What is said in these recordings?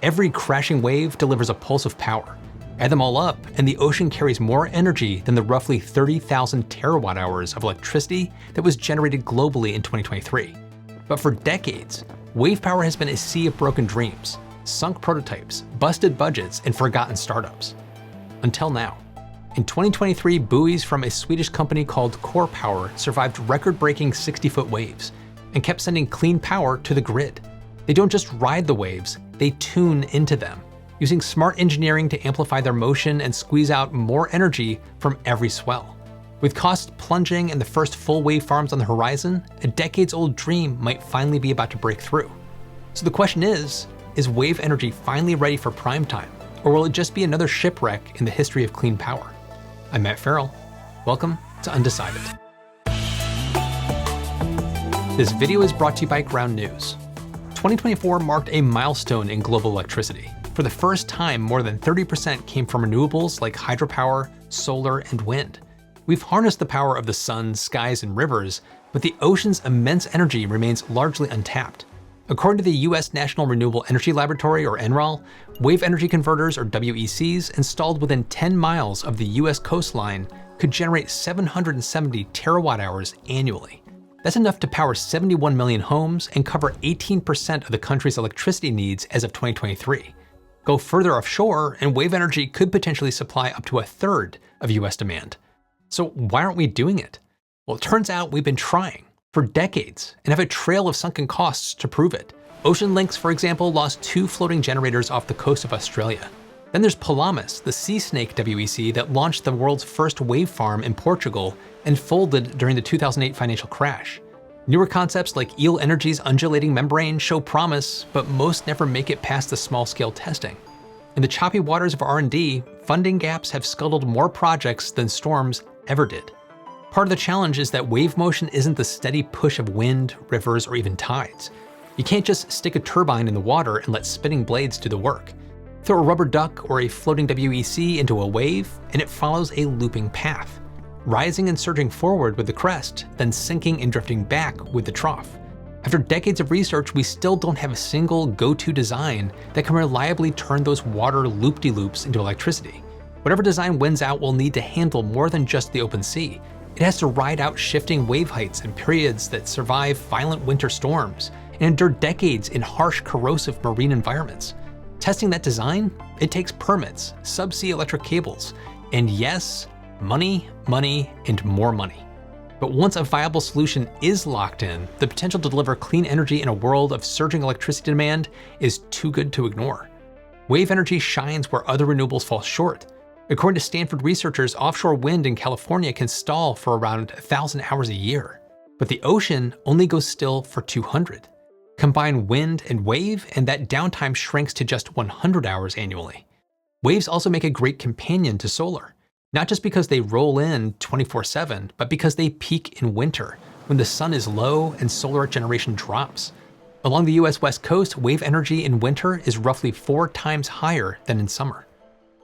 Every crashing wave delivers a pulse of power. Add them all up, and the ocean carries more energy than the roughly 30,000 terawatt hours of electricity that was generated globally in 2023. But for decades, wave power has been a sea of broken dreams, sunk prototypes, busted budgets, and forgotten startups. Until now. In 2023, buoys from a Swedish company called Core Power survived record-breaking 60-foot waves and kept sending clean power to the grid. They don't just ride the waves, they tune into them, using smart engineering to amplify their motion and squeeze out more energy from every swell. With costs plunging and the first full wave farms on the horizon, a decades-old dream might finally be about to break through. So the question is wave energy finally ready for prime time, or will it just be another shipwreck in the history of clean power? I'm Matt Ferrell. Welcome to Undecided. This video is brought to you by Ground News. 2024 marked a milestone in global electricity. For the first time, more than 30% came from renewables like hydropower, solar, and wind. We've harnessed the power of the sun, skies, and rivers, but the ocean's immense energy remains largely untapped. According to the U.S. National Renewable Energy Laboratory, or NREL, wave energy converters, or WECs, installed within 10 miles of the U.S. coastline could generate 770 terawatt hours annually. That's enough to power 71 million homes and cover 18% of the country's electricity needs as of 2023. Go further offshore, and wave energy could potentially supply up to a third of US demand. So why aren't we doing it? Well, it turns out we've been trying for decades and have a trail of sunken costs to prove it. Ocean Links, for example, lost 2 floating generators off the coast of Australia. Then there's Palamas, the sea snake WEC that launched the world's first wave farm in Portugal and folded during the 2008 financial crash. Newer concepts like Eel Energy's undulating membrane show promise, but most never make it past the small-scale testing. In the choppy waters of R&D, funding gaps have scuttled more projects than storms ever did. Part of the challenge is that wave motion isn't the steady push of wind, rivers, or even tides. You can't just stick a turbine in the water and let spinning blades do the work. Throw a rubber duck or a floating WEC into a wave, and it follows a looping path, rising and surging forward with the crest, then sinking and drifting back with the trough. After decades of research, we still don't have a single go-to design that can reliably turn those water loop-de-loops into electricity. Whatever design wins out will need to handle more than just the open sea. It has to ride out shifting wave heights and periods that survive violent winter storms and endure decades in harsh, corrosive marine environments. Testing that design, it takes permits, subsea electric cables, and yes, money, and more money. But once a viable solution is locked in, the potential to deliver clean energy in a world of surging electricity demand is too good to ignore. Wave energy shines where other renewables fall short. According to Stanford researchers, offshore wind in California can stall for around 1,000 hours a year, but the ocean only goes still for 200. Combine wind and wave, and that downtime shrinks to just 100 hours annually. Waves also make a great companion to solar, not just because they roll in 24/7, but because they peak in winter, when the sun is low and solar generation drops. Along the US West Coast, wave energy in winter is roughly 4 times higher than in summer.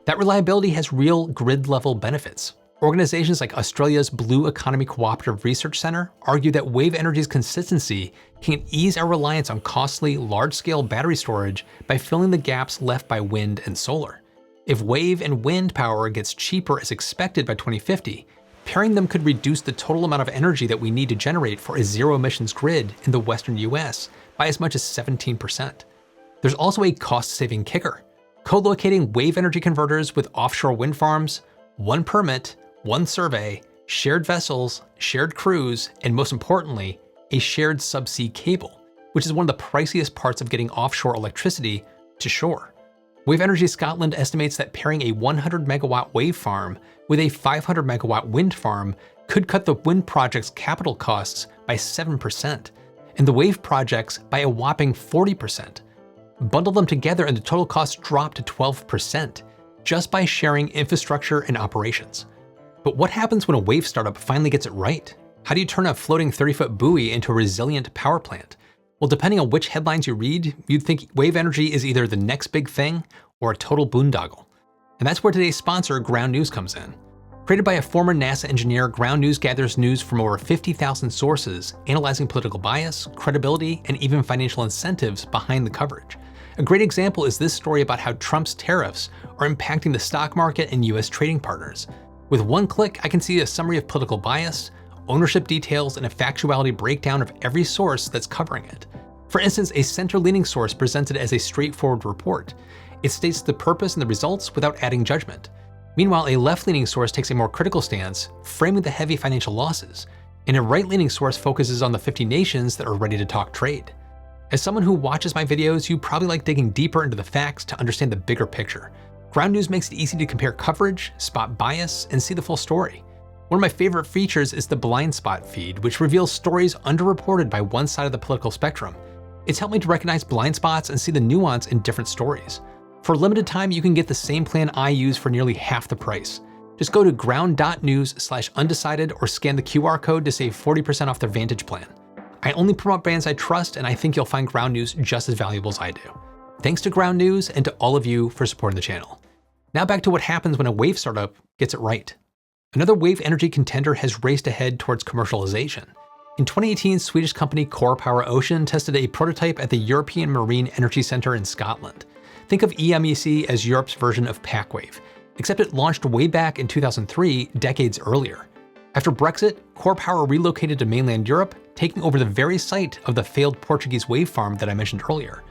That reliability has real grid-level benefits. Organizations like Australia's Blue Economy Cooperative Research Centre argue that wave energy's consistency can ease our reliance on costly, large-scale battery storage by filling the gaps left by wind and solar. If wave and wind power gets cheaper as expected by 2050, pairing them could reduce the total amount of energy that we need to generate for a zero-emissions grid in the western US by as much as 17%. There's also a cost-saving kicker. Co-locating wave energy converters with offshore wind farms, 1 permit, 1 survey, shared vessels, shared crews, and most importantly, a shared subsea cable, which is one of the priciest parts of getting offshore electricity to shore. Wave Energy Scotland estimates that pairing a 100 megawatt wave farm with a 500 megawatt wind farm could cut the wind project's capital costs by 7%, and the wave projects by a whopping 40%. Bundle them together and the total costs drop to 12%, just by sharing infrastructure and operations. But what happens when a wave startup finally gets it right? How do you turn a floating 30-foot buoy into a resilient power plant? Well, depending on which headlines you read, you'd think wave energy is either the next big thing or a total boondoggle. And that's where today's sponsor, Ground News, comes in. Created by a former NASA engineer, Ground News gathers news from over 50,000 sources, analyzing political bias, credibility, and even financial incentives behind the coverage. A great example is this story about how Trump's tariffs are impacting the stock market and US trading partners. With one click, I can see a summary of political bias, ownership details, and a factuality breakdown of every source that's covering it. For instance, a center-leaning source presented as a straightforward report. It states the purpose and the results without adding judgment. Meanwhile, a left-leaning source takes a more critical stance, framing the heavy financial losses, and a right-leaning source focuses on the 50 nations that are ready to talk trade. As someone who watches my videos, you probably like digging deeper into the facts to understand the bigger picture. Ground News makes it easy to compare coverage, spot bias, and see the full story. One of my favorite features is the blind spot feed, which reveals stories underreported by one side of the political spectrum. It's helped me to recognize blind spots and see the nuance in different stories. For a limited time, you can get the same plan I use for nearly half the price. Just go to ground.news/undecided or scan the QR code to save 40% off their Vantage plan. I only promote brands I trust, and I think you'll find Ground News just as valuable as I do. Thanks to Ground News and to all of you for supporting the channel. Now back to what happens when a wave startup gets it right. Another wave energy contender has raced ahead towards commercialization. In 2018, Swedish company Core Power Ocean tested a prototype at the European Marine Energy Centre in Scotland. Think of EMEC as Europe's version of PacWave, except it launched way back in 2003, decades earlier. After Brexit, Core Power relocated to mainland Europe, taking over the very site of the failed Portuguese wave farm that I mentioned earlier.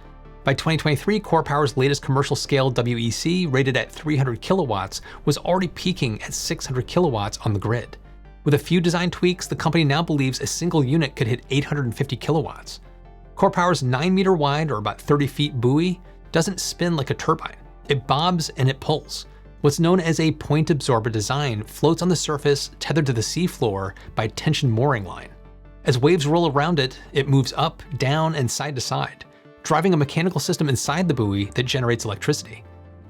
By 2023, Core Power's latest commercial scale WEC, rated at 300 kilowatts, was already peaking at 600 kilowatts on the grid. With a few design tweaks, the company now believes a single unit could hit 850 kilowatts. Core Power's 9-meter wide, or about 30 feet buoy, doesn't spin like a turbine. It bobs and it pulls. What's known as a point absorber design floats on the surface, tethered to the seafloor by tension mooring line. As waves roll around it, it moves up, down, and side to side, driving a mechanical system inside the buoy that generates electricity.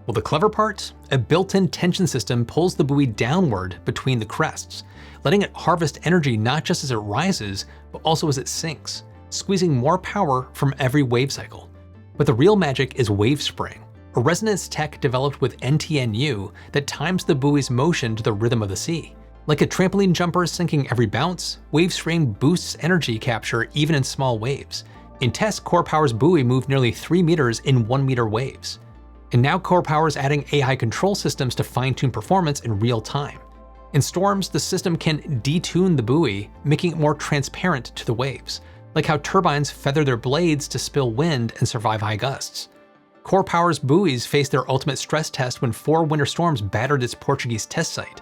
Well, the clever part? A built-in tension system pulls the buoy downward between the crests, letting it harvest energy not just as it rises, but also as it sinks, squeezing more power from every wave cycle. But the real magic is wave spring, a resonance tech developed with NTNU that times the buoy's motion to the rhythm of the sea. Like a trampoline jumper sinking every bounce, wave spring boosts energy capture even in small waves. In tests, Core Power's buoy moved nearly 3 meters in 1-meter waves. And now Core Power is adding AI control systems to fine-tune performance in real time. In storms, the system can detune the buoy, making it more transparent to the waves, like how turbines feather their blades to spill wind and survive high gusts. Core Power's buoys faced their ultimate stress test when 4 winter storms battered its Portuguese test site.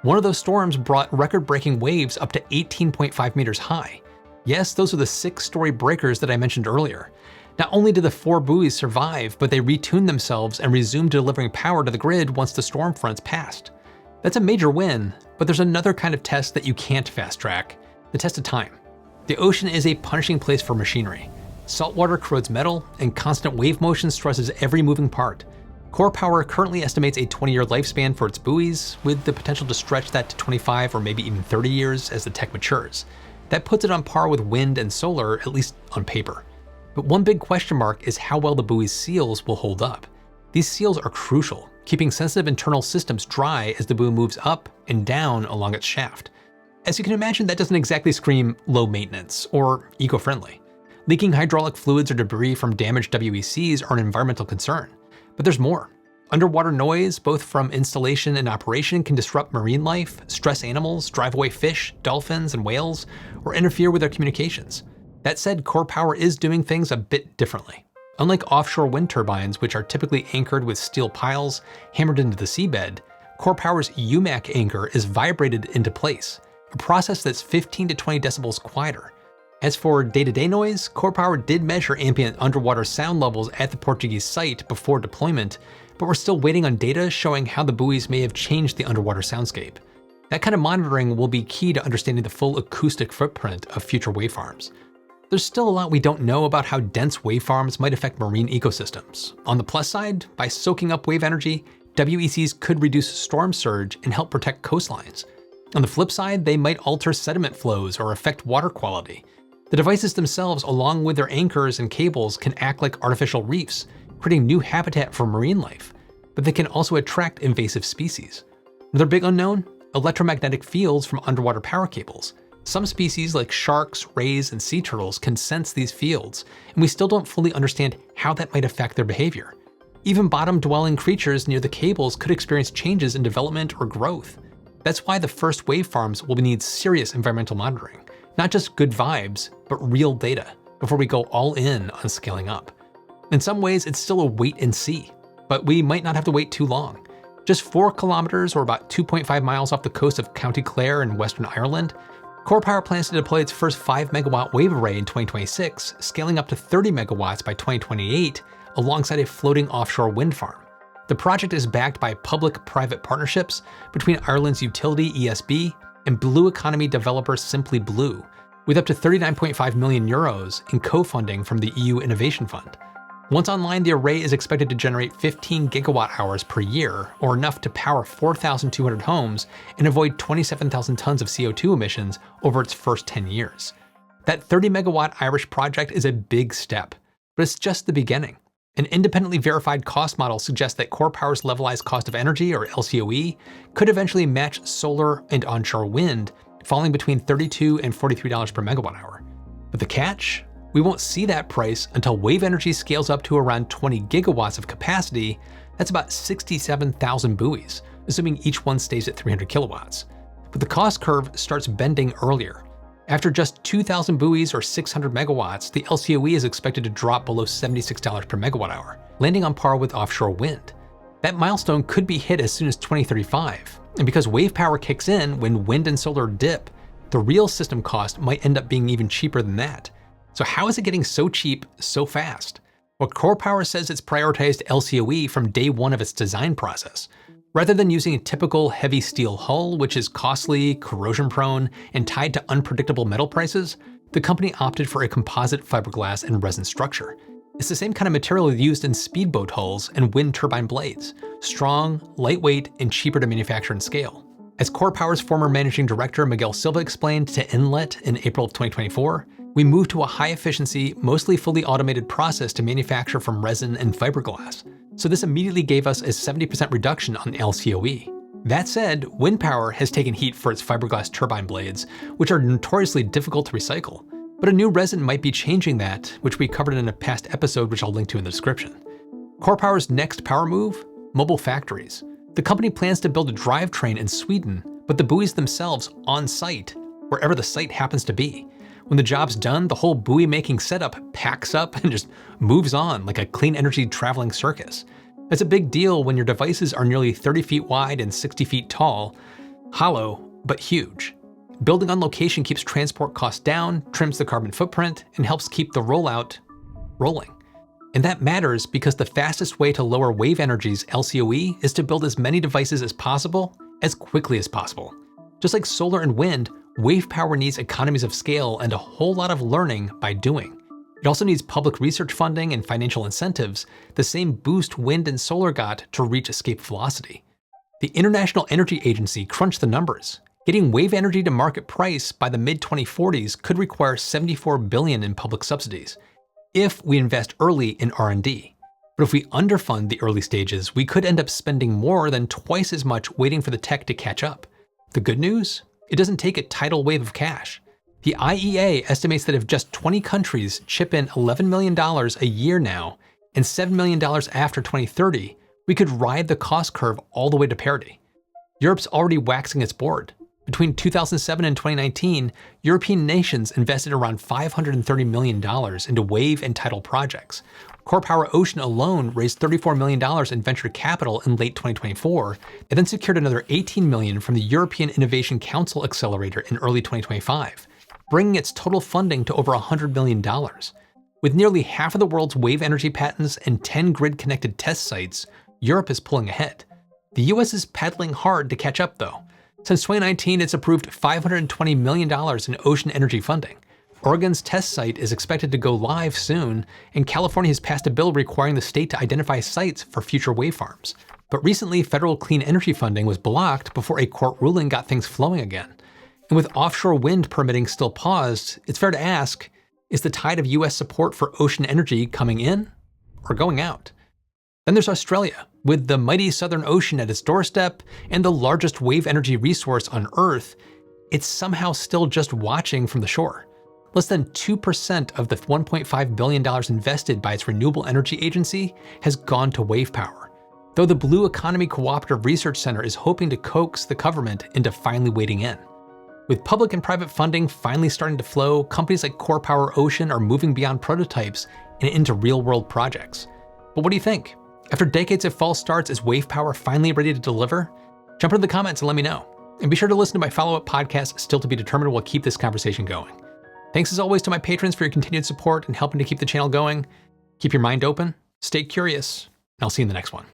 One of those storms brought record-breaking waves up to 18.5 meters high. Yes, those are the 6-story breakers that I mentioned earlier. Not only did the 4 buoys survive, but they retuned themselves and resumed delivering power to the grid once the storm fronts passed. That's a major win, but there's another kind of test that you can't fast-track: the test of time. The ocean is a punishing place for machinery. Saltwater corrodes metal, and constant wave motion stresses every moving part. Core Power currently estimates a 20-year lifespan for its buoys, with the potential to stretch that to 25 or maybe even 30 years as the tech matures. That puts it on par with wind and solar, at least on paper. But one big question mark is how well the buoy's seals will hold up. These seals are crucial, keeping sensitive internal systems dry as the buoy moves up and down along its shaft. As you can imagine, that doesn't exactly scream low maintenance or eco-friendly. Leaking hydraulic fluids or debris from damaged WECs are an environmental concern. But there's more. Underwater noise, both from installation and operation, can disrupt marine life, stress animals, drive away fish, dolphins, and whales, or interfere with their communications. That said, Core Power is doing things a bit differently. Unlike offshore wind turbines, which are typically anchored with steel piles hammered into the seabed, Core Power's UMAC anchor is vibrated into place, a process that's 15 to 20 decibels quieter. As for day-to-day noise, Core Power did measure ambient underwater sound levels at the Portuguese site before deployment, but we're still waiting on data showing how the buoys may have changed the underwater soundscape. That kind of monitoring will be key to understanding the full acoustic footprint of future wave farms. There's still a lot we don't know about how dense wave farms might affect marine ecosystems. On the plus side, by soaking up wave energy, WECs could reduce storm surge and help protect coastlines. On the flip side, they might alter sediment flows or affect water quality. The devices themselves, along with their anchors and cables, can act like artificial reefs, creating new habitat for marine life, but they can also attract invasive species. Another big unknown? Electromagnetic fields from underwater power cables. Some species like sharks, rays, and sea turtles can sense these fields, and we still don't fully understand how that might affect their behavior. Even bottom-dwelling creatures near the cables could experience changes in development or growth. That's why the first wave farms will need serious environmental monitoring, not just good vibes, but real data, before we go all in on scaling up. In some ways, it's still a wait and see, but we might not have to wait too long. Just 4 kilometers or about 2.5 miles off the coast of County Clare in Western Ireland, CorePower plans to deploy its first 5 megawatt wave array in 2026, scaling up to 30 megawatts by 2028, alongside a floating offshore wind farm. The project is backed by public-private partnerships between Ireland's utility ESB and blue economy developer Simply Blue, with up to 39.5 million euros in co-funding from the EU Innovation Fund. Once online, the array is expected to generate 15 gigawatt hours per year, or enough to power 4,200 homes and avoid 27,000 tons of CO2 emissions over its first 10 years. That 30 megawatt Irish project is a big step, but it's just the beginning. An independently verified cost model suggests that CorePower's levelized cost of energy, or LCOE, could eventually match solar and onshore wind, falling between $32 and $43 per megawatt hour. But the catch? We won't see that price until wave energy scales up to around 20 gigawatts of capacity. That's about 67,000 buoys, assuming each one stays at 300 kilowatts. But the cost curve starts bending earlier. After just 2,000 buoys or 600 megawatts, the LCOE is expected to drop below $76 per megawatt hour, landing on par with offshore wind. That milestone could be hit as soon as 2035, and because wave power kicks in when wind and solar dip, the real system cost might end up being even cheaper than that. So how is it getting so cheap so fast? Well, CorePower says it's prioritized LCOE from day one of its design process. Rather than using a typical heavy steel hull, which is costly, corrosion-prone, and tied to unpredictable metal prices, the company opted for a composite fiberglass and resin structure. It's the same kind of material used in speedboat hulls and wind turbine blades, strong, lightweight, and cheaper to manufacture and scale. As CorePower's former managing director Miguel Silva explained to Inlet in April of 2024, we moved to a high-efficiency, mostly fully automated process to manufacture from resin and fiberglass. So this immediately gave us a 70% reduction on LCOE. That said, wind power has taken heat for its fiberglass turbine blades, which are notoriously difficult to recycle. But a new resin might be changing that, which we covered in a past episode which I'll link to in the description. CorePower's next power move? Mobile factories. The company plans to build a drivetrain in Sweden, but the buoys themselves on site, wherever the site happens to be. When the job's done, the whole buoy making setup packs up and just moves on like a clean energy traveling circus. That's a big deal when your devices are nearly 30 feet wide and 60 feet tall, hollow, but huge. Building on location keeps transport costs down, trims the carbon footprint, and helps keep the rollout rolling. And that matters because the fastest way to lower wave energy's LCOE is to build as many devices as possible, as quickly as possible. Just like solar and wind, wave power needs economies of scale and a whole lot of learning by doing. It also needs public research funding and financial incentives, the same boost wind and solar got to reach escape velocity. The International Energy Agency crunched the numbers. Getting wave energy to market price by the mid-2040s could require $74 billion in public subsidies, if we invest early in R&D. But if we underfund the early stages, we could end up spending more than twice as much waiting for the tech to catch up. The good news? It doesn't take a tidal wave of cash. The IEA estimates that if just 20 countries chip in $11 million a year now, and $7 million after 2030, we could ride the cost curve all the way to parity. Europe's already waxing its board. Between 2007 and 2019, European nations invested around $530 million into wave and tidal projects. CorePower Ocean alone raised $34 million in venture capital in late 2024, and then secured another $18 million from the European Innovation Council Accelerator in early 2025, bringing its total funding to over $100 million. With nearly half of the world's wave energy patents and 10 grid-connected test sites, Europe is pulling ahead. The US is paddling hard to catch up though. Since 2019, it's approved $520 million in ocean energy funding. Oregon's test site is expected to go live soon, and California has passed a bill requiring the state to identify sites for future wave farms. But recently, federal clean energy funding was blocked before a court ruling got things flowing again. And with offshore wind permitting still paused, it's fair to ask, is the tide of US support for ocean energy coming in or going out? Then there's Australia, with the mighty Southern Ocean at its doorstep and the largest wave energy resource on Earth. it's somehow still just watching from the shore. Less than 2% of the $1.5 billion invested by its renewable energy agency has gone to wave power, though the Blue Economy Cooperative Research Center is hoping to coax the government into finally wading in. With public and private funding finally starting to flow, companies like Core Power Ocean are moving beyond prototypes and into real-world projects. But what do you think? After decades of false starts, is wave power finally ready to deliver? Jump into the comments and let me know. And be sure to listen to my follow-up podcast, Still to Be Determined, will keep this conversation going. Thanks as always to my patrons for your continued support and helping to keep the channel going. Keep your mind open, stay curious, and I'll see you in the next one.